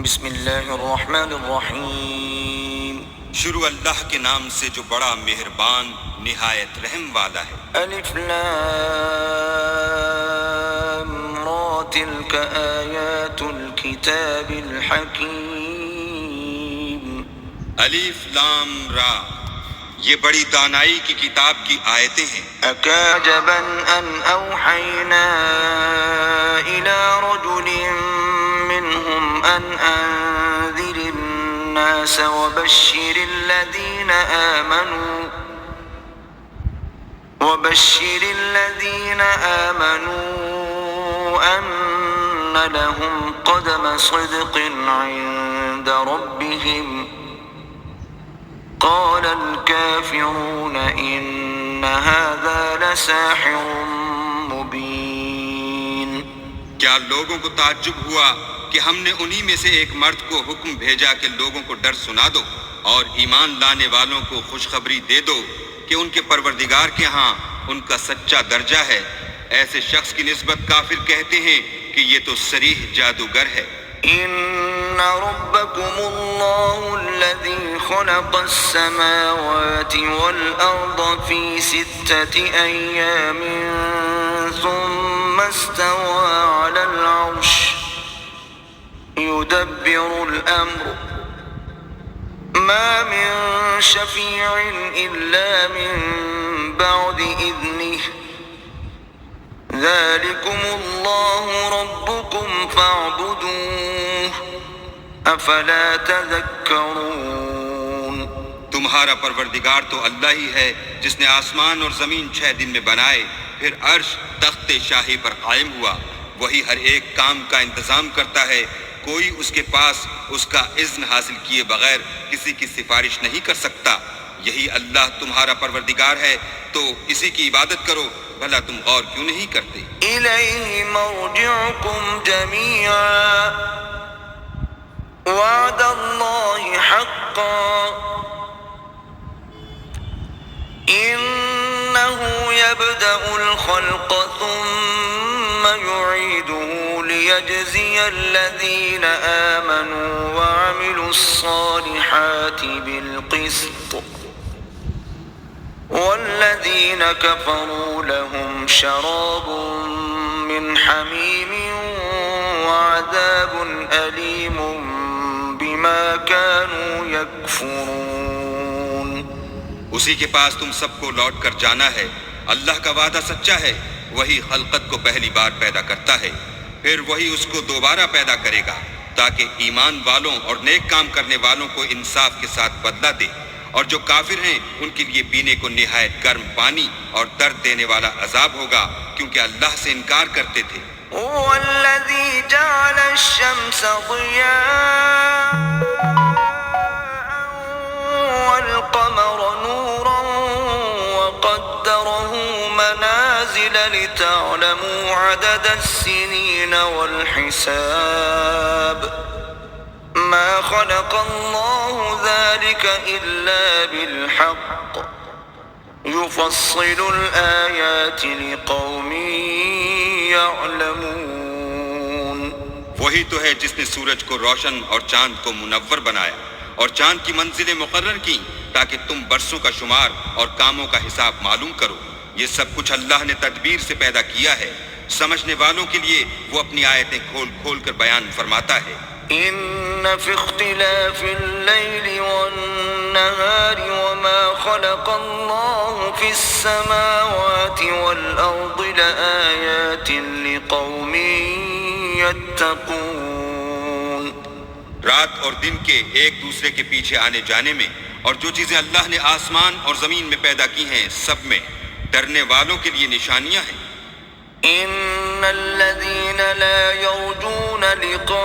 بسم اللہ الرحمن الرحیم. شروع اللہ کے نام سے جو بڑا مہربان نہایت رحم والا ہے. الف لام را تلک آیات الکتاب الحکیم. الف لام را، یہ بڑی دانائی کی کتاب کی آیتیں ہیں. اکاجبا ان اوحینا الى رجل منهم ان انذر الناس وبشر الذين آمنوا ان لهم قدم صدق عند ربهم قال الكافرون ان هذا لساحر مبين. کیا لوگوں کو تعجب ہوا کہ ہم نے انہی میں سے ایک مرد کو حکم بھیجا کہ لوگوں کو ڈر سنا دو اور ایمان لانے والوں کو خوشخبری دے دو کہ ان کے پروردگار کے ہاں ان کا سچا درجہ ہے. ایسے شخص کی نسبت کافر کہتے ہیں کہ یہ تو صریح جادوگر ہے. ان ربکم اللہ الذی خلق السماوات والارض فی 6 ایام ثم استوى على العرش يدبر الامر ما من شفیع الا من بعد اذنه ذلكم الله ربكم فاعبدوه افلا تذکرون. تمہارا پروردگار تو اللہ ہی ہے جس نے آسمان اور زمین 6 دن میں بنائے، پھر عرش تخت شاہی پر قائم ہوا. وہی ہر ایک کام کا انتظام کرتا ہے، کوئی اس کے پاس اس کا اذن حاصل کیے بغیر کسی کی سفارش نہیں کر سکتا. یہی اللہ تمہارا پروردگار ہے، تو اسی کی عبادت کرو. بھلا تم غور کیوں نہیں کرتے؟ الیہ مرجعکم جمیعا وعد اللہ حقا انه يبدأ الخلق ثم يعيده ليجزي الذين آمنوا وعملوا الصالحات بالقسط والذين كفروا لهم شراب من حميم وعذاب أليم بما كانوا يكفرون. اسی کے پاس تم سب کو لوٹ کر جانا ہے. اللہ کا وعدہ سچا ہے، وہی خلقت کو پہلی بار پیدا کرتا ہے، پھر وہی اس کو دوبارہ پیدا کرے گا تاکہ ایمان والوں اور نیک کام کرنے والوں کو انصاف کے ساتھ بدلہ دے، اور جو کافر ہیں ان کے لیے پینے کو نہایت گرم پانی اور درد دینے والا عذاب ہوگا، کیونکہ اللہ سے انکار کرتے تھے. هو الذي جعل الشمس ضياء والقمر نورا وقدره منازل لتعلموا عدد السنين والحساب ما خلق الله ذلك إلا بالحق يفصل الآيات لقوم يعلمون. وہی تو ہے جس نے سورج کو روشن اور چاند کو منور بنایا اور چاند کی منزلیں مقرر کی تاکہ تم برسوں کا شمار اور کاموں کا حساب معلوم کرو. یہ سب کچھ اللہ نے تدبیر سے پیدا کیا ہے. سمجھنے والوں کے لیے وہ اپنی آیتیں کھول کھول کر بیان فرماتا ہے. ان فی اختلاف اللیل والنہار وما خلق اللہ فی السماوات والارض لآیات لقوم یتقون. رات اور دن کے ایک دوسرے کے پیچھے آنے جانے میں اور جو چیزیں اللہ نے آسمان اور زمین میں پیدا کی ہیں سب میں ڈرنے والوں کے لیے نشانیاں ہیں. ان الذين لا يرجون لقاءنا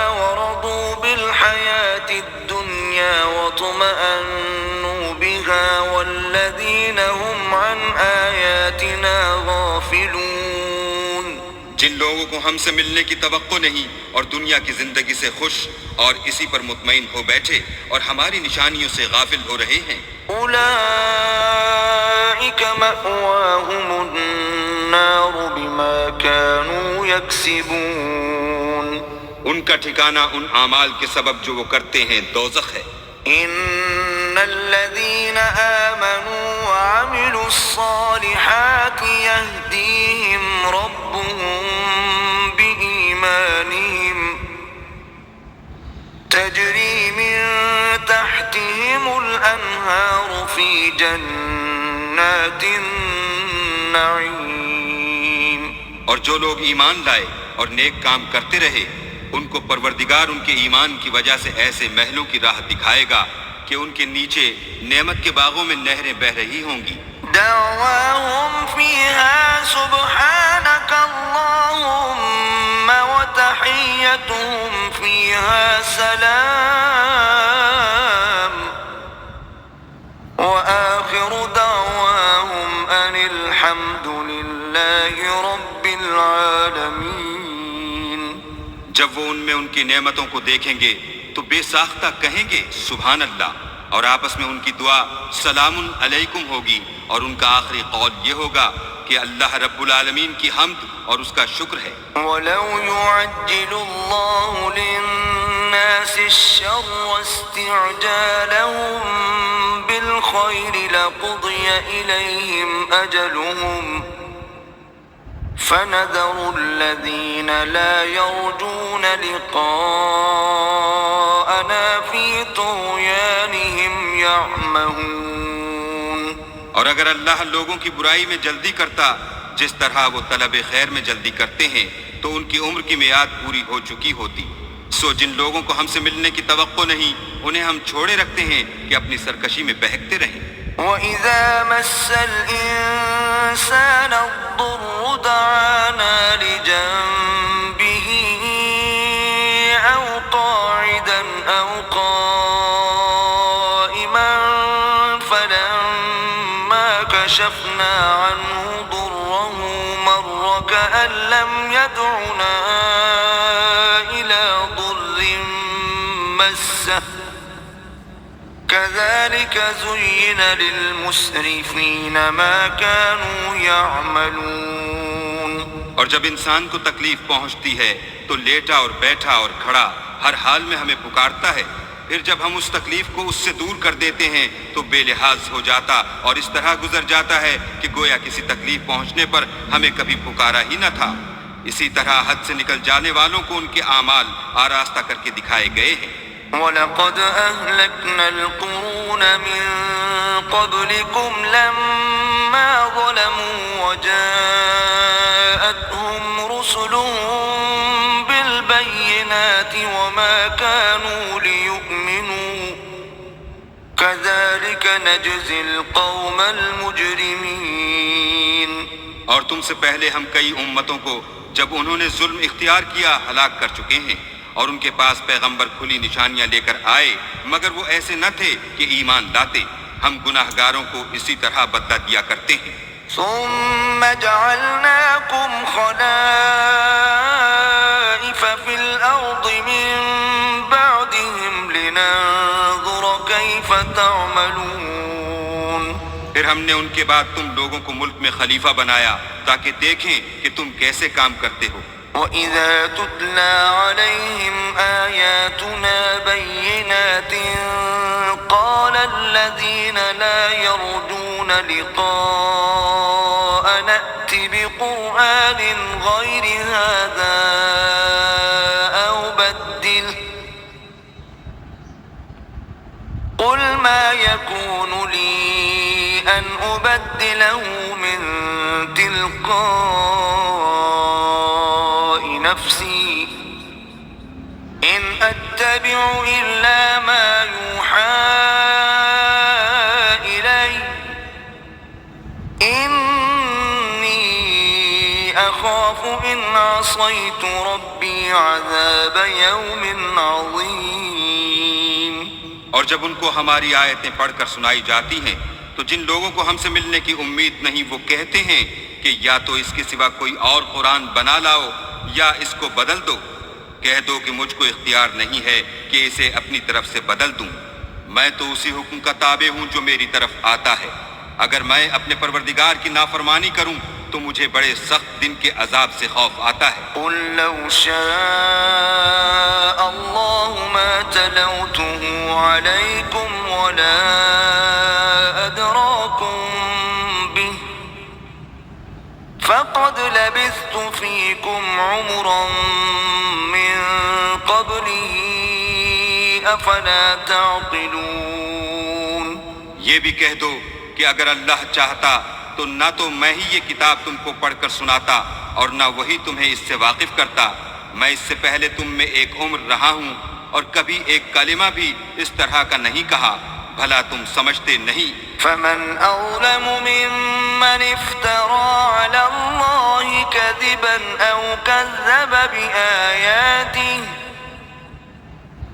ورضوا بالحياة الدنيا واطمأنوا بها والذين هم عن آياتنا غافلون. جن لوگوں کو ہم سے ملنے کی توقع نہیں اور دنیا کی زندگی سے خوش اور اسی پر مطمئن ہو بیٹھے اور ہماری نشانیوں سے غافل ہو رہے ہیں، اولئک مأواہم النار بما كانوا يكسبون. ان کا ٹھکانہ ان اعمال کے سبب جو وہ کرتے ہیں دوزخ ہے۔ إن الذين آمنوا وعملوا الصالحات يهديهم ربهم بإيمانهم تجري من تحتهم الأنهار في جنات النعيم۔ اور جو لوگ ایمان لائے اور نیک کام کرتے رہے ان کو پروردگار ان کے ایمان کی وجہ سے ایسے محلوں کی راہ دکھائے گا کہ ان کے نیچے نعمت کے باغوں میں نہریں بہہ رہی ہوں گی۔ دعواهم فيها سبحانك اللهم وتحيتهم فيها سلام وآخر دعواهم أن الحمد لله رب العالمين۔ جب وہ ان میں ان کی نعمتوں کو دیکھیں گے تو بے ساختہ کہیں گے سبحان اللہ، اور آپس میں ان کی دعا سلام علیکم ہوگی، اور ان کا آخری قول یہ ہوگا کہ اللہ رب العالمین کی حمد اور اس کا شکر ہے۔ وَلَوْ يُعَجِّلُ اللَّهُ لِلنَّاسِ الشَّرَّ اسْتِعْجَالَهُم بِالْخَيْرِ لَقُضِيَ إِلَيْهِمْ أَجَلُهُمْ فَنَذَرُ الَّذِينَ لَا يَرْجُونَ لِقَاءَنَا فِي طُغْيَانِهِمْ يَعْمَهُونَ۔ اور اگر اللہ لوگوں کی برائی میں جلدی کرتا جس طرح وہ طلب خیر میں جلدی کرتے ہیں تو ان کی عمر کی میعاد پوری ہو چکی ہوتی۔ سو جن لوگوں کو ہم سے ملنے کی توقع نہیں انہیں ہم چھوڑے رکھتے ہیں کہ اپنی سرکشی میں بہکتے رہیں۔ وَإِذَا مَسَّ الْإِنسَانَ الضُّرُّ دَعَانَا لِجَنبِهِ أَوْ قَاعِدًا أَوْ قَائِمًا فَلَمَّا كَشَفْنَا عَنْهُ ضُرَّهُ مَرَّ كَأَن لَّمْ يَدْعُنَا إِلَى ضُرٍّ مَّسَّهُ كَذَلِكَ زُيِّنَ لِلْمُسْرِفِينَ مَا كَانُوا يَعْمَلُونَ۔ اور جب انسان کو تکلیف پہنچتی ہے تو لیٹا اور بیٹھا اور کھڑا ہر حال میں ہمیں پکارتا ہے، پھر جب ہم اس تکلیف کو اس سے دور کر دیتے ہیں تو بے لحاظ ہو جاتا اور اس طرح گزر جاتا ہے کہ گویا کسی تکلیف پہنچنے پر ہمیں کبھی پکارا ہی نہ تھا۔ اسی طرح حد سے نکل جانے والوں کو ان کے اعمال آراستہ کر کے دکھائے گئے ہیں۔ وَلَقَدْ أَهْلَكْنَا الْقُرُونَ مِن قَبْلِكُمْ لَمَّا ظَلَمُوا وَجَاءَتْهُمْ رُسُلُهُم بِالْبَيِّنَاتِ وَمَا كَانُوا لِيُؤْمِنُوا كَذَلِكَ نَجْزِي الْقَوْمَ الْمُجْرِمِينَ۔ اور تم سے پہلے ہم کئی امتوں کو جب انہوں نے ظلم اختیار کیا ہلاک کر چکے ہیں، اور ان کے پاس پیغمبر کھلی نشانیاں لے کر آئے مگر وہ ایسے نہ تھے کہ ایمان لاتے۔ ہم گناہ گاروں کو اسی طرح بدلہ دیا کرتے ہیں۔ ثم جعلناكم خلائف في الأرض من بعدهم لننظر كيف تعملون۔ پھر ہم نے ان کے بعد تم لوگوں کو ملک میں خلیفہ بنایا تاکہ دیکھیں کہ تم کیسے کام کرتے ہو۔ وَإِذَا تُتْلَى عَلَيْهِمْ آيَاتُنَا بَيِّنَاتٍ قَالَ الَّذِينَ لَا يَرْجُونَ لِقَاءَنَا ائْتِ بِقُرْآنٍ غَيْرِ هَذَا أَوْ بَدِّلْهُ قُلْ مَا يَكُونُ لِي أَنْ أُبَدِّلَهُ مِنْ تِلْقَاءِ نَفْسِي إِنْ أَتَّبِعُ إِلَّا مَا يُوحَى إِلَيَّ إِنِّي أَخَافُ إِنْ عَصَيْتُ رَبِّي عَذَابَ يَوْمٍ عَظِيمٍ۔ اور جب ان کو ہماری آیتیں پڑھ کر سنائی جاتی ہیں تو جن لوگوں کو ہم سے ملنے کی امید نہیں وہ کہتے ہیں کہ یا تو اس کے سوا کوئی اور قرآن بنا لاؤ یا اس کو بدل دو۔ کہہ دو کہ مجھ کو اختیار نہیں ہے کہ اسے اپنی طرف سے بدل دوں، میں تو اسی حکم کا تابع ہوں جو میری طرف آتا ہے۔ اگر میں اپنے پروردگار کی نافرمانی کروں تو مجھے بڑے سخت دن کے عذاب سے خوف آتا ہے۔ قل لو شاء الله ما تلوته عليكم ولا أدراكم به فقد لبثت فيكم عمرا من قبله أفلا تعقلون۔ یہ بھی کہہ دو کہ اگر اللہ چاہتا تو نہ تو میں ہی یہ کتاب تم کو پڑھ کر سناتا اور نہ وہی تمہیں اس سے واقف کرتا۔ میں اس سے پہلے تم میں ایک عمر رہا ہوں اور کبھی ایک کلمہ بھی اس طرح کا نہیں کہا، بھلا تم سمجھتے نہیں؟ فمن أظلم ممن افترى على الله كذبا أو كذب بآياته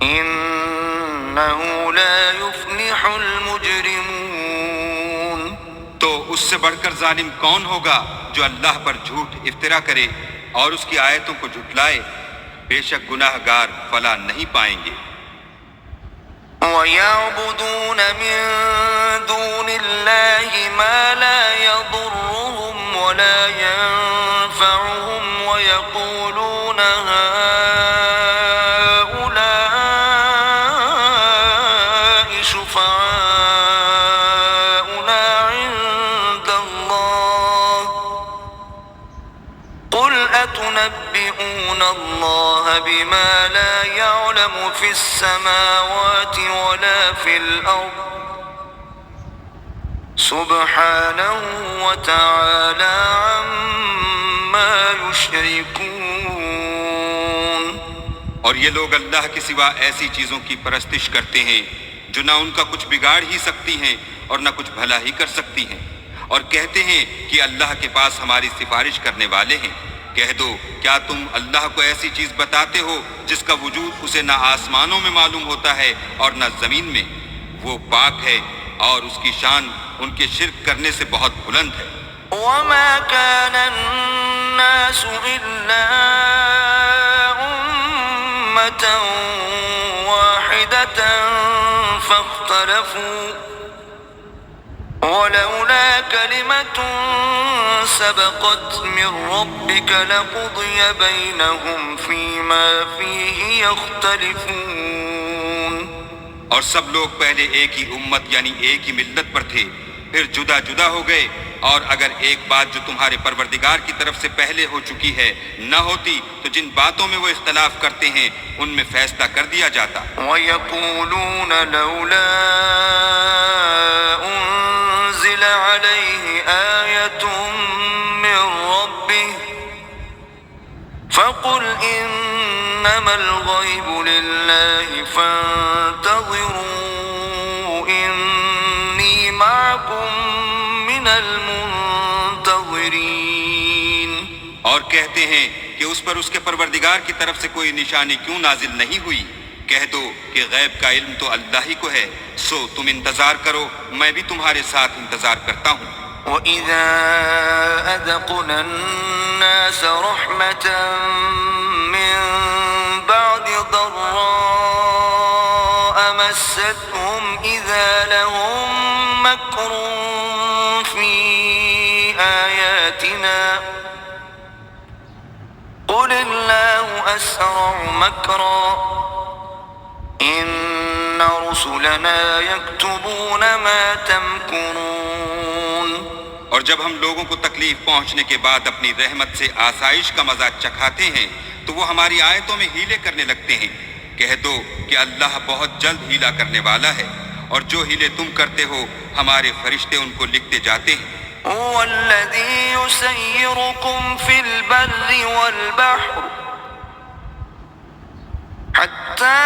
إنه لا يفلح المجرمون۔ تو اس سے بڑھ کر ظالم کون ہوگا جو اللہ پر جھوٹ افطرا کرے اور اس کی آیتوں کو جھٹلائے؟ بے شک گناہ گار فلاح نہیں پائیں گے۔ وَيَعْبُدُونَ مِن دُونِ اللَّهِ مَا لَا يَضُرُّهُمْ وَلَا يَنفَعُهُمْ وَيَقُولُونَ هَٰؤُلَاءِ شُفَعَاؤُنَا عِندَ اللَّهِ قُلْ أَتُنَبِّئُونَ اللَّهَ بِمَا لَا يَعْلَمُ فِي السَّمَاوَاتِ وَلَا فِي الْأَرْضِ سُبْحَانَهُ وَتَعَالَى عَمَّا يُشْرِكُونَ۔ اور یہ لوگ اللہ کے سوا ایسی چیزوں کی پرستش کرتے ہیں جو نہ ان کا کچھ بگاڑ ہی سکتی ہیں اور نہ کچھ بھلا ہی کر سکتی ہیں، اور کہتے ہیں کہ اللہ کے پاس ہماری سفارش کرنے والے ہیں۔ کہہ دو کیا تم اللہ کو ایسی چیز بتاتے ہو جس کا وجود اسے نہ آسمانوں میں معلوم ہوتا ہے اور نہ زمین میں؟ وہ پاک ہے اور اس کی شان ان کے شرک کرنے سے بہت بلند ہے۔ وَمَا كَانَ النَّاسُ إِلَّا أُمَّةً وَاحِدَةً فَاخْتَلَفُوا وَلَوْلَا كَلِمَةٌ سَبَقَتْ مِنْ رَبِّكَ لَقُضِيَ بَيْنَهُمْ فِيمَا فِيهِ يَخْتَلِفُونَ۔ اور سب لوگ پہلے ایک ہی امت یعنی ایک ہی ملت پر تھے، پھر جدا جدا ہو گئے، اور اگر ایک بات جو تمہارے پروردگار کی طرف سے پہلے ہو چکی ہے نہ ہوتی تو جن باتوں میں وہ اختلاف کرتے ہیں ان میں فیصلہ کر دیا جاتا۔ وَيَقُولُونَ لَوْلَا أُنزِلَ عَلَيْهِ آيَةٌ مِّن رَّبِّهِ فَقُلْ إِنَّمَا الْغَيْبُ لِلَّهِ فَانتَظِرُوا إِنِّي مَعَكُم مِّنَ الْمُنتَظِرِينَ۔ اور کہتے ہیں کہ اس پر اس کے پروردگار کی طرف سے کوئی نشانی کیوں نازل نہیں ہوئی؟ کہہ دو کہ غیب کا علم تو اللہ ہی کو ہے، سو تم انتظار کرو، میں بھی تمہارے ساتھ انتظار کرتا ہوں۔ وَإِذَا أَذَقْنَا النَّاسَ رَحْمَةً مِّن بَعْدِ ضَرَّاءَ مَسَّتْهُمْ إِذَا لَهُم مَّكْرٌ فِي آيَاتِنَا قُلِ اللَّهُ أَسْرَعُ مَكْرًا إِنَّ رُسُلَنَا يَكْتُبُونَ مَا تَمْكُرُونَ۔ اور جب ہم لوگوں کو تکلیف پہنچنے کے بعد اپنی رحمت سے آسائش کا مزہ چکھاتے ہیں تو وہ ہماری آیتوں میں ہیلے کرنے لگتے ہیں۔ کہہ دو کہ اللہ بہت جلد ہیلا کرنے والا ہے، اور جو ہیلے تم کرتے ہو ہمارے فرشتے ان کو لکھتے جاتے ہیں۔ هو الذي يسيركم في البر والبحر حتى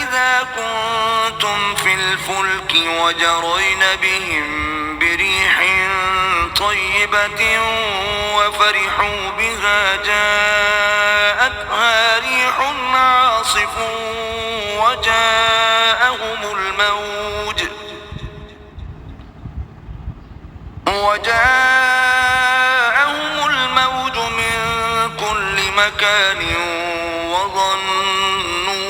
إذا كنتم في الفلك وجرين بهم بريح طيبة وفرحوا بها جاءتها ريح عاصف وجاءهم الموج من كل مكان وظنوا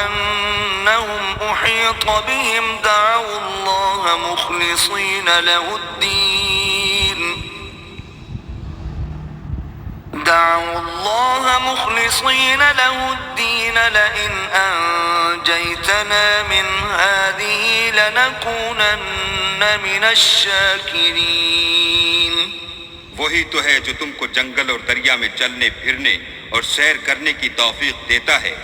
أنهم أحيط بهم دعوا الله مخلصين له الدين دعوا الله مخلصين له الدين لئن أنجيتنا من هذه لنكونن من الشاكرين. وہی تو ہے جو تم کو جنگل اور دریا میں چلنے پھرنے اور سیر کرنے کی توفیق دیتا ہے،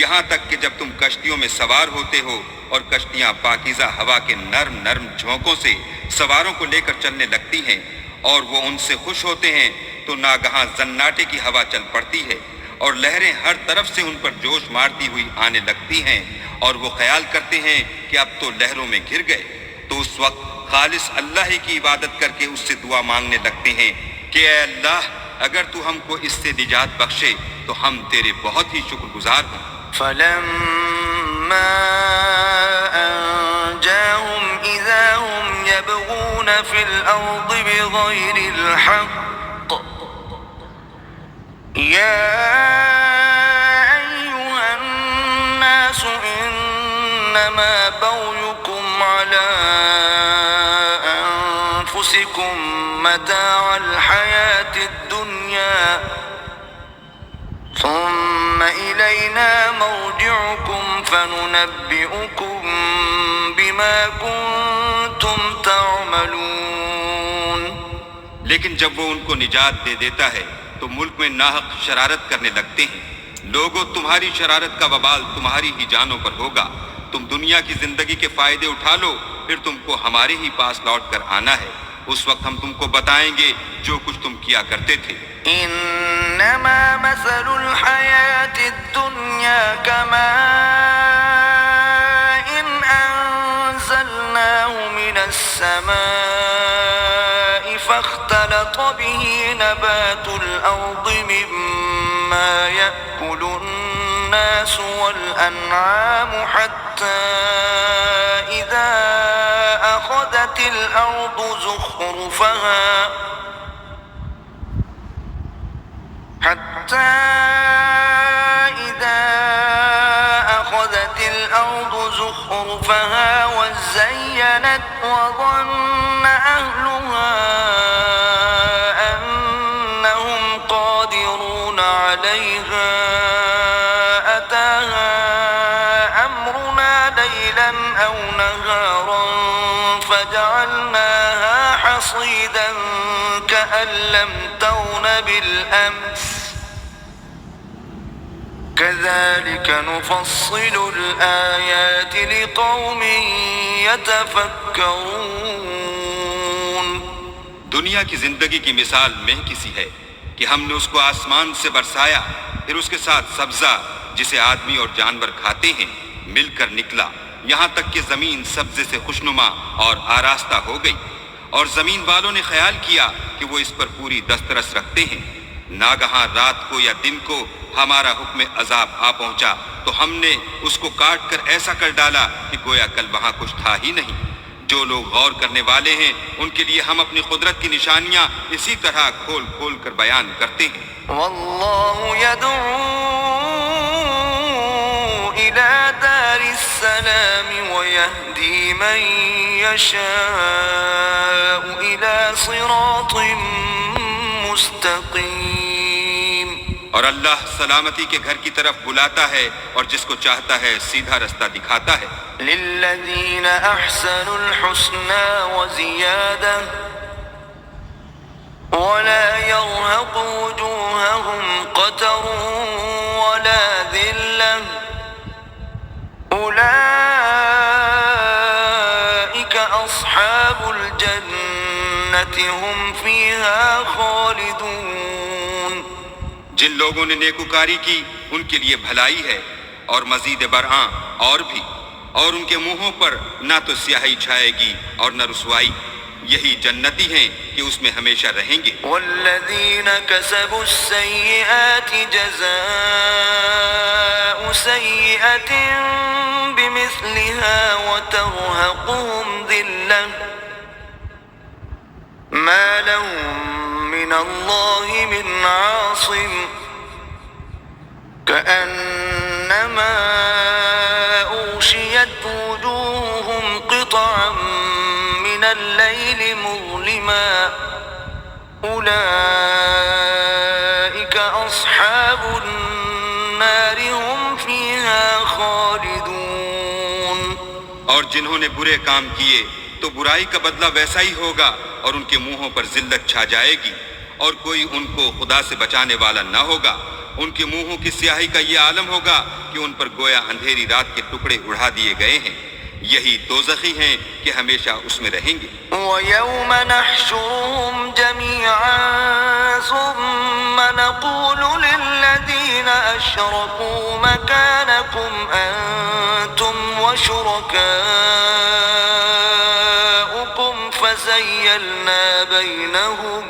یہاں تک کہ جب تم کشتیوں میں سوار ہوتے ہو اور کشتیاں پاکیزہ ہوا کے نرم نرم جھونکوں سے سواروں کو لے کر چلنے لگتی ہیں اور وہ ان سے خوش ہوتے ہیں تو ناگہاں زناٹے کی ہوا چل پڑتی ہے اور لہریں ہر طرف سے ان پر جوش مارتی ہوئی آنے لگتی ہیں اور وہ خیال کرتے ہیں کہ اب تو لہروں میں گر گئے، تو اس وقت خالص اللہ ہی کی عبادت کر کے اس سے دعا مانگنے لگتے ہیں کہ اے اللہ اگر تو ہم کو اس سے نجات بخشے تو ہم تیرے بہت ہی شکر گزار ہوں. فلما أنجاهم إذا هم يبغون في الأرض بغير الحق يا أيها الناس إنما بغيكم على أنفسكم متاع الحياة الدنيا ثم إلينا مرجعكم فننبئكم بما كنتم تعملون. لیکن جب وہ ان کو نجات دے دیتا ہے تو ملک میں ناحق شرارت کرنے لگتے ہیں. لوگوں تمہاری شرارت کا وبال تمہاری ہی جانوں پر ہوگا. تم دنیا کی زندگی کے فائدے اٹھا لو پھر تم کو ہمارے ہی پاس لوٹ کر آنا ہے. اس وقت ہم تم کو بتائیں گے جو کچھ تم کیا کرتے تھے. إنما مثل الحياة الدنيا كماء إن أنزلناه من السماء فاختلط به نبات الأرض مما يأكل الناس والأنعام حتى إذا أخذت الأرض زخرفها وزينت وظن أهلها أنهم قادرون عليها أتاها أمرنا ليلا أو نهارا فجعلناها حصيدا كأن لم تغن بالأمس كذلك نفصل الآيات لقوم يتفكرون. دنیا کی زندگی کی مثال میں کسی ہے کہ ہم نے اس کو آسمان سے برسایا پھر اس کے ساتھ سبزہ جسے آدمی اور جانور کھاتے ہیں مل کر نکلا یہاں تک کہ زمین سبزے سے خوشنما اور آراستہ ہو گئی اور زمین والوں نے خیال کیا کہ وہ اس پر پوری دسترس رکھتے ہیں. ناگہاں رات کو یا دن کو ہمارا حکم عذاب آ پہنچا تو ہم نے اس کو کاٹ کر ایسا کر ڈالا کہ گویا کل وہاں کچھ تھا ہی نہیں. جو لوگ غور کرنے والے ہیں ان کے لیے ہم اپنی قدرت کی نشانیاں اسی طرح کھول کھول کر بیان کرتے ہیں. واللہ يدعو إلى دار السلام ويهدي من يشاء إلى صراط مستقیم. اور اللہ سلامتی کے گھر کی طرف بلاتا ہے اور جس کو چاہتا ہے سیدھا رستہ دکھاتا ہے. للذین احسنوا الحسنى وزیادہ ولا يرهق وجوههم قتر ولا ذلة أولئك أصحاب الجنة هم فيها خالدون. جن لوگوں نے نیکوکاری کی ان کے لیے بھلائی ہے اور مزید برآں اور بھی، اور ان کے منہوں پر نہ تو سیاہی چھائے گی اور نہ رسوائی. یہی جنتی ہیں کہ اس میں ہمیشہ رہیں گے. والذین کسبوا السیئات جزاء سیئة بمثلها وترهقهم ذلة ما لهم من الله من عاصم كأنما أغشيت وجوههم قطعا من الليل مظلما أولئك أولئك أصحاب النار هم فيها خالدون. اور جنہوں نے برے کام کیے تو برائی کا بدلہ ویسا ہی ہوگا اور ان کے منہوں پر ذلت چھا جائے گی اور کوئی ان کو خدا سے بچانے والا نہ ہوگا. ان کے منہوں کی سیاہی کا یہ عالم ہوگا کہ ان پر گویا اندھیری رات کے ٹکڑے اڑا دیے گئے ہیں. یہی دوزخی ہیں کہ ہمیشہ اس میں رہیں گے. وَيَوْمَ نَحْشُرُهُمْ جَمِيعًا ثُمَّ نَقُولُ لِلَّذِينَ أَشْرَكُوا مَكَانَكُمْ أَنْتُمْ وَشُرَكَاؤُكُمْ فَزَيَّلْنَا بَيْنَهُمْ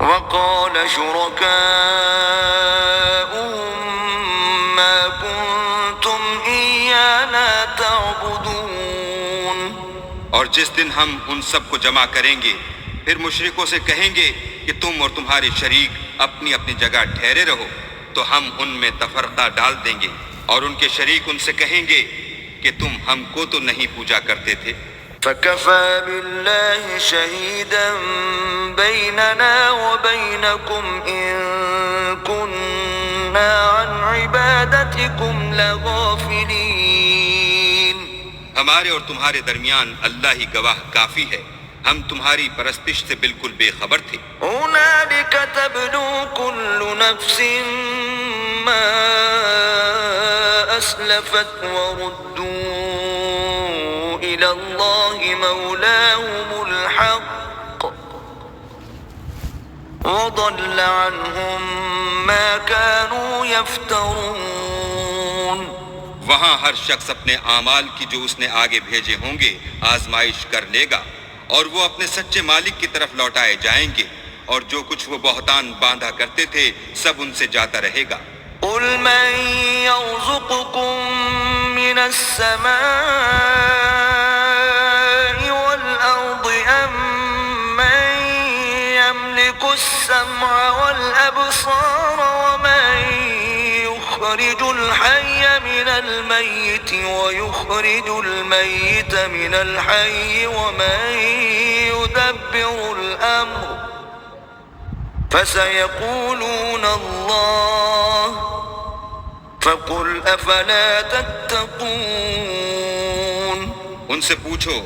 وَقَالَ شُرَكَاؤُهُمْ مَا كُنْتُمْ إِيَّانَا تَعْبُدُونَ. اور جس دن ہم ان سب کو جمع کریں گے پھر مشرکوں سے کہیں گے کہ تم اور تمہارے شریک اپنی اپنی جگہ ٹھہرے رہو تو ہم ان میں تفرقہ ڈال دیں گے اور ان کے شریک ان سے کہیں گے کہ تم ہم کو تو نہیں پوجا کرتے تھے. فَكَفَى بِاللَّهِ شَهِيدًا بَيْنَنَا وَبَيْنَكُمْ إِن كُنَّا عَنْ عِبَادَتِكُمْ لَغَافِلِينَ. ہمارے اور تمہارے درمیان اللہ ہی گواہ کافی ہے، ہم تمہاری پرستش سے بالکل بے خبر تھے. هُنَالِكَ تَبْلُو كُلُّ نَفْسٍ مَا أَسْلَفَتْ وَرُدُّوا إِلَى اللَّهِ مَوْلَاهُمُ الْحَقِّ وَضَلَّ عَنْهُمْ مَا كَانُوا يَفْتَرُونَ. وہاں ہر شخص اپنے اعمال کی جو اس نے آگے بھیجے ہوں گے آزمائش کر لے گا اور وہ اپنے سچے مالک کی طرف لوٹائے جائیں گے اور جو کچھ وہ بہتان باندھا کرتے تھے سب ان سے جاتا رہے گا. قُلْ مَنْ يَرْزُقُكُم مِّنَ السَّمَاءِ وَالْأَرْضِ أَمَّن يَمْلِكُ السَّمْعَ وَالْأَبْصَارَ وَمَن يُخْرِجُ الْحَيَّ مِنَ الْمَيِّتِ وَيُخْرِجُ الْمَيِّتَ مِنَ الْحَيِّ وَمَن يُدَبِّرُ الْأَمْرَ فَسَيَقُولُونَ اللَّهُ فَقُلْ أَفَلَا تَتَّقُونَ. ان سے پوچھو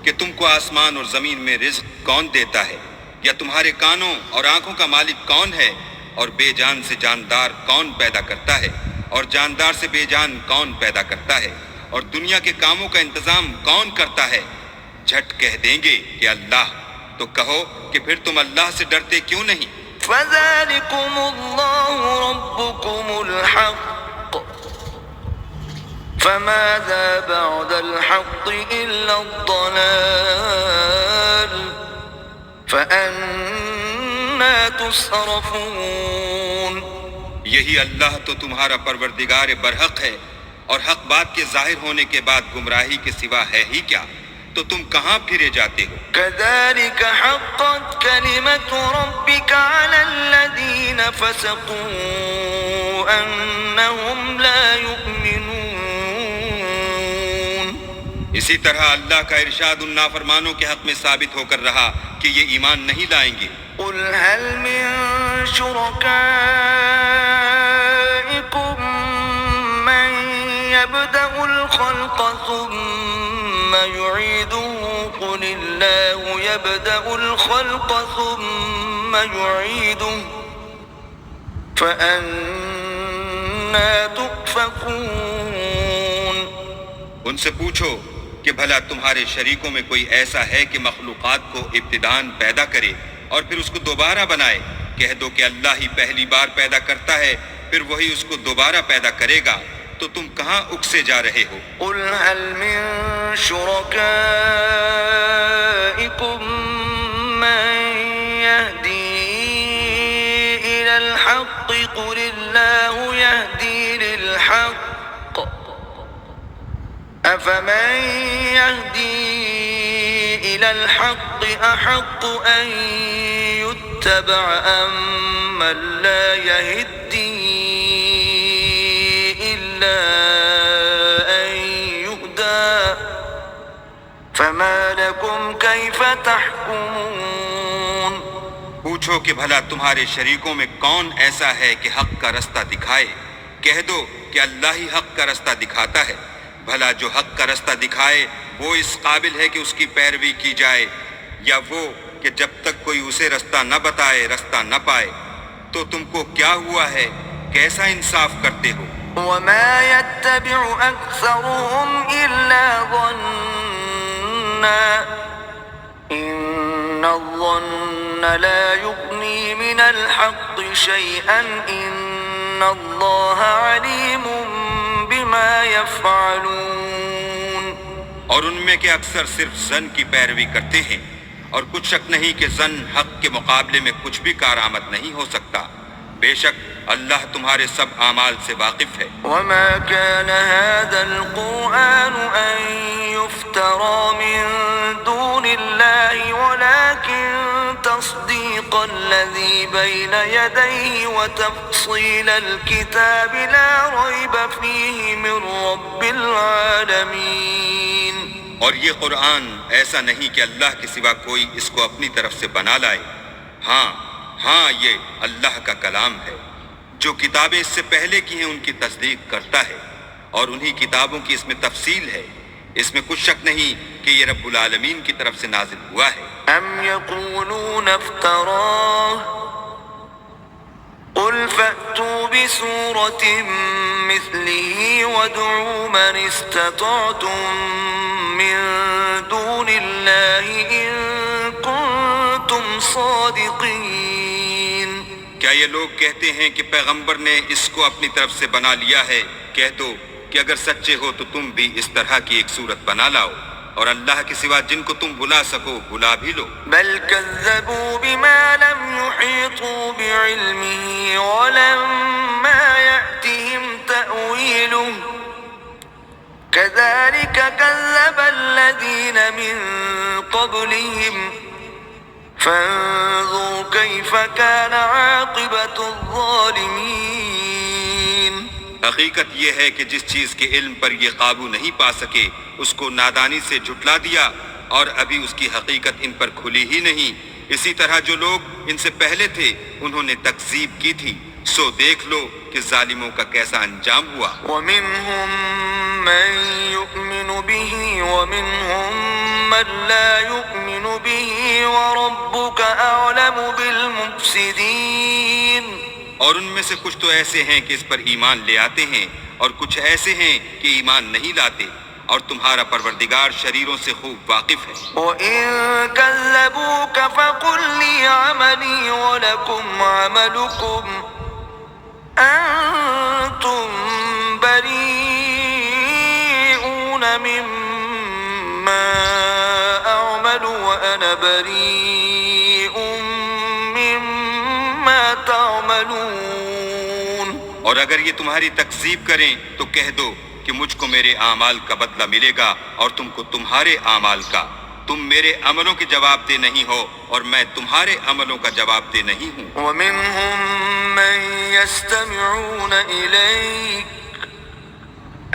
کہ تم کو آسمان اور زمین میں رزق کون دیتا ہے، یا تمہارے کانوں اور آنکھوں کا مالک کون ہے، اور بے جان سے جاندار کون پیدا کرتا ہے، اور جاندار سے بے جان کون پیدا کرتا ہے، اور دنیا کے کاموں کا انتظام کون کرتا ہے. جھٹ کہہ دیں گے کہ اللہ. تو کہو کہ پھر تم اللہ سے ڈرتے کیوں نہیں؟ فَذَلِكُمُ اللَّهُ رَبُّكُمُ الْحَقُّ فَمَاذَا بَعْدَ الْحَقِّ إِلَّا الضَّلَالُ فَأَنَّى تُصْرَفُونَ. یہی اللہ تو تمہارا پروردگار برحق ہے، اور حق بات کے ظاہر ہونے کے بعد گمراہی کے سوا ہے ہی کیا، تو تم کہاں پھرے جاتے ہو؟ كَذَلِكَ حَقَّتْ كَلِمَةُ رَبِّكَ عَلَى الَّذِينَ فَسَقُوا أَنَّهُمْ لَا يُؤْمِنُونَ. اسی طرح اللہ کا ارشاد ان نافرمانوں کے حق میں ثابت ہو کر رہا کہ یہ ایمان نہیں لائیں گے. قُلْ هَلْ مِن شُرَكَائِكُم مَّن يَبْدَأُ الْخَلْقَ ثُمَّ يُعِيدُهُ قُلِ اللَّهُ يَبْدَأُ الْخَلْقَ ثُمَّ يُعِيدُهُ فَأَنَّى تُؤْفَكُونَ. ان سے پوچھو کہ بھلا تمہارے شریکوں میں کوئی ایسا ہے کہ مخلوقات کو ابتداءً پیدا کرے اور پھر اس کو دوبارہ بنائے؟ کہہ دو کہ اللہ ہی پہلی بار پیدا کرتا ہے پھر وہی اس کو دوبارہ پیدا کرے گا، تو تم کہاں اکسے جا رہے ہو؟ قُلْ هَلْ مِن شُرَكَائِكُم مَّن يَهْدِي إِلَى الْحَقِّ قُلِ اللَّهُ يَهْدِي لِلْحَقِّ أَفَمَن يَهْدِي إِلَى الْحَقِّ أَحَقُّ أَن يُتَّبَعَ أَمَّن لَّا يَهِدِّي إِلَّا أَن يُهْدَىٰ فَمَا لَكُمْ كَيْفَ تَحْكُمُونَ. پوچھو کہ بھلا تمہارے شریکوں میں کون ایسا ہے کہ حق کا رستہ دکھائے؟ کہہ دو کہ اللہ ہی حق کا رستہ دکھاتا ہے۔ بھلا جو حق کا رستہ دکھائے وہ اس قابل ہے کہ اس کی پیروی کی جائے، یا وہ کہ جب تک کوئی اسے رستہ نہ بتائے رستہ نہ پائے؟ تو تم کو کیا ہوا ہے؟ کیسا انصاف کرتے ہو؟ وما يتبع أكثرهم إلا ظنا إن الظن لا يغني من الحق شيئا إن الله عليم بما يفعلون۔ اور ان میں کے اکثر صرف ظن کی پیروی کرتے ہیں، اور کچھ شک نہیں کہ ظن حق کے مقابلے میں کچھ بھی کارآمد نہیں ہو سکتا۔ بے شک اللہ تمہارے سب اعمال سے واقف ہے۔ وما كان هذا القرآن أن يفترى من دون الله ولكن تصديق الذي بين يديه وتفصيل الكتاب لا ريب فيه من رب العالمين۔ اور یہ قرآن ایسا نہیں کہ اللہ کے سوا کوئی اس کو اپنی طرف سے بنا لائے۔ ہاں یہ اللہ کا کلام ہے۔ جو کتابیں اس سے پہلے کی ہیں ان کی تصدیق کرتا ہے، اور انہی کتابوں کی اس میں تفصیل ہے۔ اس میں کچھ شک نہیں کہ یہ رب العالمین کی طرف سے نازل ہوا ہے۔ ام يقولون افتراه قل فأتوا بسورة مثله وادعوا من استطعتم من دون الله إن كنتم صادقين۔ کیا یہ لوگ کہتے ہیں کہ پیغمبر نے اس کو اپنی طرف سے بنا لیا ہے؟ کہہ دو کہ اگر سچے ہو تو تم بھی اس طرح کی ایک صورت بنا لاؤ، اور اللہ کے سوا جن کو تم بلا سکو بلا بھی لو۔ بل كذبوا بما لم يحيطوا بعلمه ولما يأتهم تأويله كذلك كذب الذين من قبلهم فانظروا كيف كان عاقبة الظالمين۔ حقیقت یہ ہے کہ جس چیز کے علم پر یہ قابو نہیں پا سکے اس کو نادانی سے جھٹلا دیا، اور ابھی اس کی حقیقت ان پر کھلی ہی نہیں۔ اسی طرح جو لوگ ان سے پہلے تھے انہوں نے تکذیب کی تھی، سو دیکھ لو کہ ظالموں کا کیسا انجام ہوا۔ ومنهم من يؤمن به ومنهم من لا يؤمن به وربك أعلم بالمفسدين۔ اور ان میں سے کچھ تو ایسے ہیں کہ اس پر ایمان لے آتے ہیں، اور کچھ ایسے ہیں کہ ایمان نہیں لاتے، اور تمہارا پروردگار شریروں سے خوب واقف ہے۔ وَإِن كَذَّبُوكَ فَقُل لِّي عَمَلِي وَلَكُمْ عَمَلُكُمْ أَنتُم بَرِيئُونَ مِمَّا أَعْمَلُ وَأَنَا بَرِيءٌ مِّمَّا تَعْمَلُونَ۔ اور اگر یہ تمہاری تکذیب کریں تو کہہ دو کہ مجھ کو میرے اعمال کا بدلہ ملے گا اور تم کو تمہارے اعمال کا۔ تم میرے عملوں کے جواب دہ نہیں ہو اور میں تمہارے عملوں کا جواب دہ نہیں ہوں۔ وَمِنْهُمْ مَنْ يَسْتَمِعُونَ إِلَيْكَ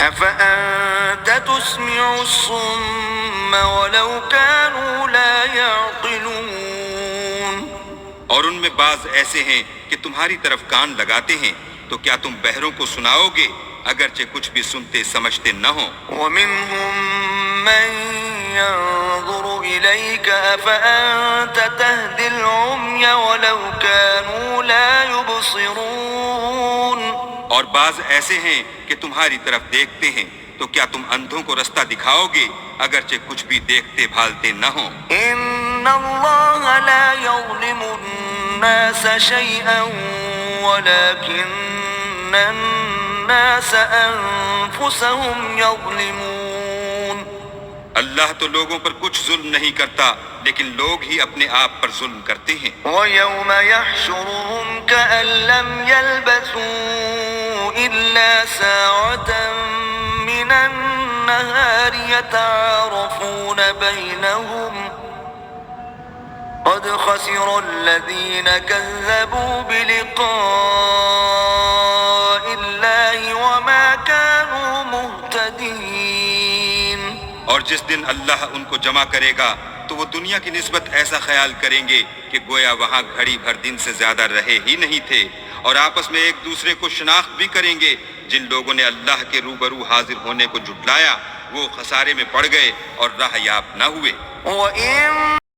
أَفَأَنْتَ تُسْمِعُ الصُّمَّ وَلَوْ كَانُوا لَا يَعْقِلُونَ۔ اور ان میں بعض ایسے ہیں کہ تمہاری طرف کان لگاتے ہیں، تو کیا تم بہروں کو سناؤ گے اگرچہ کچھ بھی سنتے سمجھتے نہ ہوں؟ وَمِنْهُمْ مَنْ يَنْظُرُ إِلَيْكَ أَفَأَنْتَ تَهْدِي الْعُمْيَ وَلَوْ كَانُوا لَا يُبْصِرُونَ۔ اور بعض ایسے ہیں کہ تمہاری طرف دیکھتے ہیں، تو کیا تم اندھوں کو رستہ دکھاؤ گے اگرچہ کچھ بھی دیکھتے بھالتے نہ ہوں؟ إِنَّ اللَّهَ لَا يَظْلِمُ النَّاسَ شَيْئًا وَلَكِنَّ النَّاسَ أَنفُسَهُمْ يَظْلِمُونَ۔ اللہ تو لوگوں پر کچھ ظلم نہیں کرتا، لیکن لوگ ہی اپنے آپ پر ظلم کرتے ہیں۔ وَيَوْمَ يَحْشُرُهُمْ كَأَن لَّمْ يَلْبَثُوا إِلَّا سَاعَةً مِّنَ النَّهَارِ يَتَعَارَفُونَ بَيْنَهُمْ قَدْ خَسِرَ الَّذِينَ كَذَّبُوا بِلِقَاءِ اللَّهِ وَمَا كَانُوا مُهْتَدِينَ۔ اور جس دن اللہ ان کو جمع کرے گا تو وہ دنیا کی نسبت ایسا خیال کریں گے کہ گویا وہاں گھڑی بھر دن سے زیادہ رہے ہی نہیں تھے، اور آپس میں ایک دوسرے کو شناخت بھی کریں گے۔ جن لوگوں نے اللہ کے روبرو حاضر ہونے کو جھٹلایا وہ خسارے میں پڑ گئے اور راہ یاب نہ ہوئے۔ وَإِن